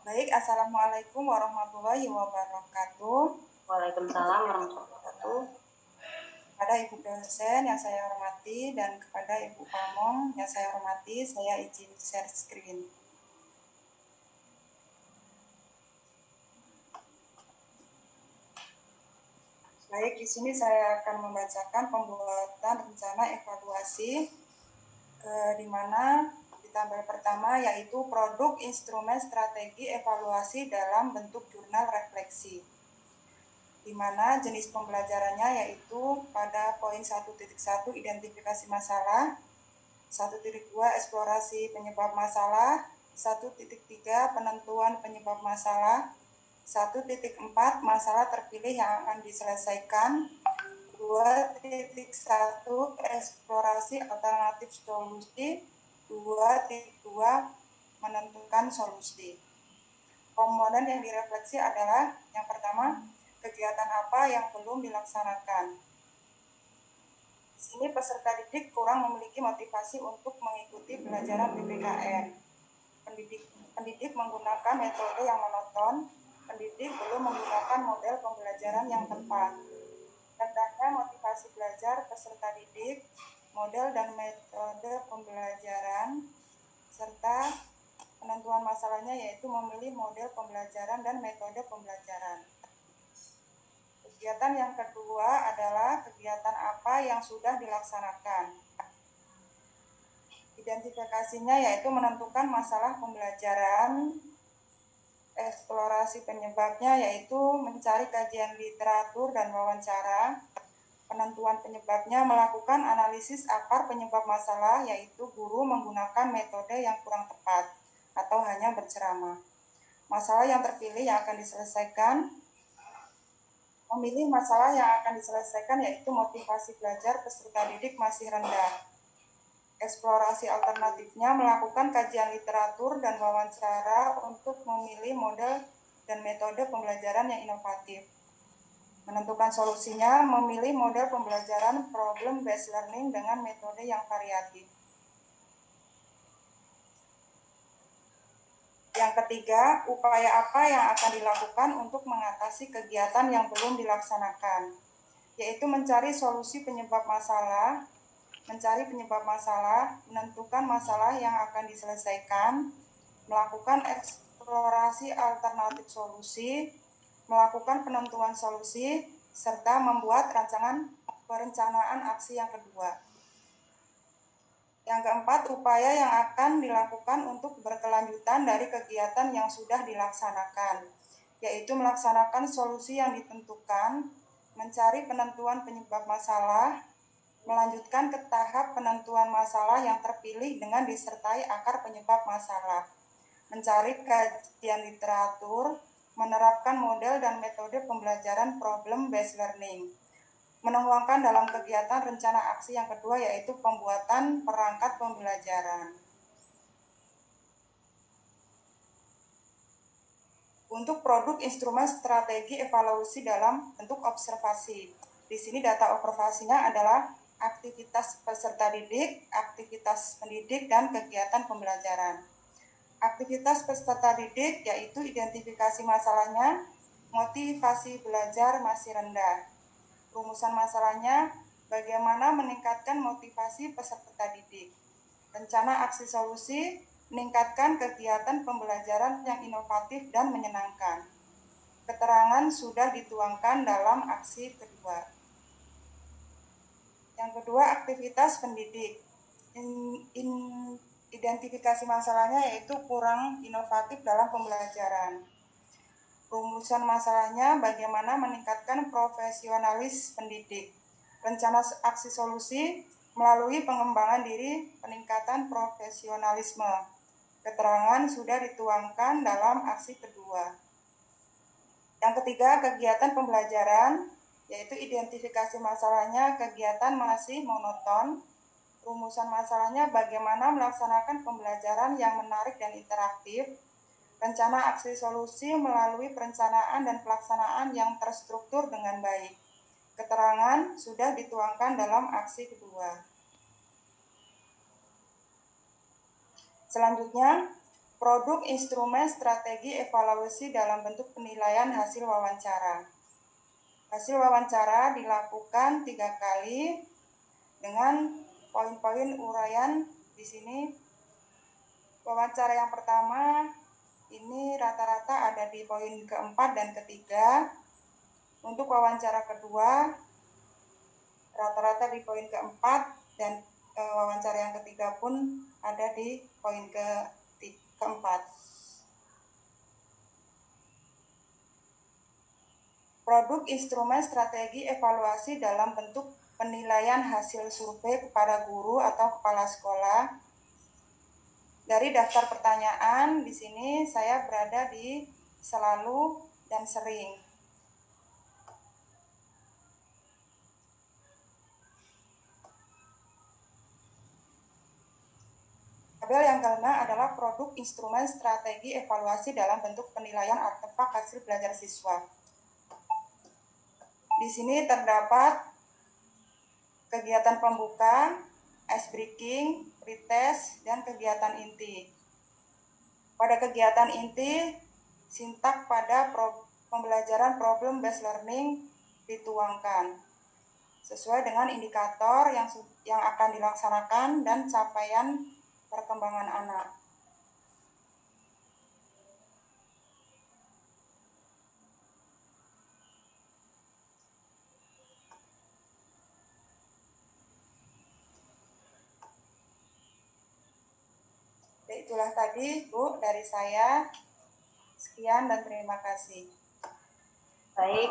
Baik, Assalamualaikum warahmatullahi wabarakatuh. Waalaikumsalam warahmatullahi wabarakatuh. Kepada Ibu dosen yang saya hormati dan kepada Ibu Pamong yang saya hormati, saya izin share screen. Baik, di sini saya akan membacakan pembuatan rencana evaluasi di mana di tabel pertama yaitu produk instrumen strategi evaluasi dalam bentuk jurnal refleksi, di mana jenis pembelajarannya yaitu pada poin 1.1 identifikasi masalah, 1.2 eksplorasi penyebab masalah, 1.3 penentuan penyebab masalah, 1.4 masalah terpilih yang akan diselesaikan, 2.1 eksplorasi alternatif solusi, 2.2 menentukan solusi. Komponen yang direfleksi adalah yang pertama, kegiatan apa yang belum dilaksanakan. Di sini peserta didik kurang memiliki motivasi untuk mengikuti pelajaran PPKN. Pendidik menggunakan metode yang monoton, pendidik belum menggunakan model pembelajaran yang tepat. Rendahnya motivasi belajar peserta didik, model dan metode pembelajaran, serta penentuan masalahnya yaitu memilih model pembelajaran dan metode pembelajaran. Kegiatan yang kedua adalah kegiatan apa yang sudah dilaksanakan. Identifikasinya yaitu menentukan masalah pembelajaran, eksplorasi penyebabnya yaitu mencari kajian literatur dan wawancara, penentuan penyebabnya melakukan analisis akar penyebab masalah yaitu guru menggunakan metode yang kurang tepat atau hanya berceramah. Masalah yang terpilih yang akan diselesaikan, memilih masalah yang akan diselesaikan yaitu motivasi belajar peserta didik masih rendah. Eksplorasi alternatifnya melakukan kajian literatur dan wawancara untuk memilih model dan metode pembelajaran yang inovatif. Menentukan solusinya, memilih model pembelajaran problem based learning dengan metode yang variatif. Yang ketiga, upaya apa yang akan dilakukan untuk mengatasi kegiatan yang belum dilaksanakan, yaitu mencari solusi penyebab masalah, menentukan masalah yang akan diselesaikan, melakukan eksplorasi alternatif solusi, melakukan penentuan solusi, serta membuat perencanaan aksi yang kedua. Yang keempat, upaya yang akan dilakukan untuk berkelanjutan dari kegiatan yang sudah dilaksanakan, yaitu melaksanakan solusi yang ditentukan, mencari penentuan penyebab masalah, melanjutkan ke tahap penentuan masalah yang terpilih dengan disertai akar penyebab masalah, mencari kajian literatur, menerapkan model dan metode pembelajaran problem based learning, menuangkan dalam kegiatan rencana aksi yang kedua yaitu pembuatan perangkat pembelajaran. Untuk produk instrumen strategi evaluasi dalam bentuk observasi. Di sini data observasinya adalah aktivitas peserta didik, aktivitas pendidik, dan kegiatan pembelajaran. Aktivitas peserta didik yaitu identifikasi masalahnya, motivasi belajar masih rendah. Rumusan masalahnya, bagaimana meningkatkan motivasi peserta didik. Rencana aksi solusi, meningkatkan kegiatan pembelajaran yang inovatif dan menyenangkan. Keterangan sudah dituangkan dalam aksi kedua. Yang kedua, aktivitas pendidik. Identifikasi masalahnya yaitu kurang inovatif dalam pembelajaran. Rumusan masalahnya bagaimana meningkatkan profesionalis pendidik. Rencana aksi solusi melalui pengembangan diri, peningkatan profesionalisme. Keterangan sudah dituangkan dalam aksi kedua. Yang ketiga, kegiatan pembelajaran, yaitu identifikasi masalahnya kegiatan masih monoton. Rumusan masalahnya bagaimana melaksanakan pembelajaran yang menarik dan interaktif. Rencana aksi solusi melalui perencanaan dan pelaksanaan yang terstruktur dengan baik. Keterangan sudah dituangkan dalam aksi kedua. Selanjutnya, Produk instrumen strategi evaluasi dalam bentuk penilaian hasil wawancara. Hasil wawancara dilakukan 3 kali dengan poin-poin uraian di sini. Wawancara yang pertama ini rata-rata ada di poin keempat dan ketiga. Untuk wawancara kedua rata-rata di poin keempat dan wawancara yang ketiga pun ada di poin keempat. Produk instrumen strategi evaluasi dalam bentuk penilaian hasil survei kepada guru atau kepala sekolah. Dari daftar pertanyaan di sini saya berada di selalu dan sering. Tabel yang kelima adalah produk instrumen strategi evaluasi dalam bentuk penilaian artefak hasil belajar siswa. Di sini terdapat kegiatan pembuka, ice breaking, pretest, dan kegiatan inti. Pada kegiatan inti, sintak pada pembelajaran problem based learning dituangkan sesuai dengan indikator yang akan dilaksanakan dan capaian perkembangan anak. Itulah tadi Bu dari saya. Sekian dan terima kasih. Baik,